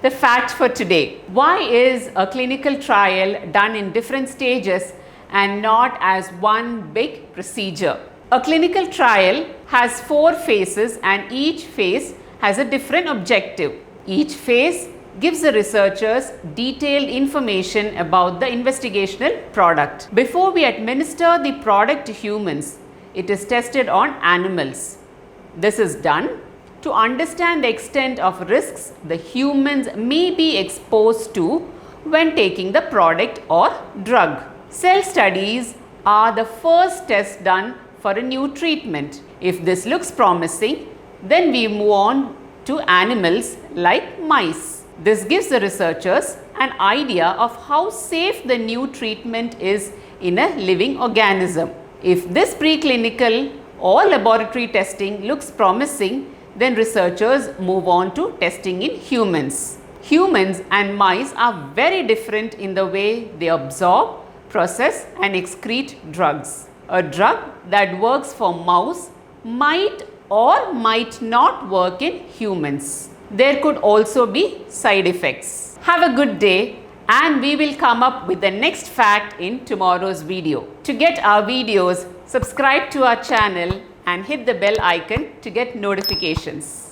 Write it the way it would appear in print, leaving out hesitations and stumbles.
The fact for today. Why is a clinical trial done in different stages and not as one big procedure? A clinical trial has 4 phases and each phase has a different objective. Each phase gives the researchers detailed information about the investigational product. Before we administer the product to humans, it is tested on animals. This is done to understand the extent of risks the humans may be exposed to when taking the product or drug. Cell studies are the first test done for a new treatment. If this looks promising, then we move on to animals like mice. This gives the researchers an idea of how safe the new treatment is in a living organism. If this preclinical or laboratory testing looks promising, then researchers move on to testing in humans. Humans and mice are very different in the way they absorb, process and excrete drugs. A drug that works for mouse might or might not work in humans. There could also be side effects. Have a good day, and we will come up with the next fact in tomorrow's video. To get our videos, subscribe to our channel and hit the bell icon to get notifications.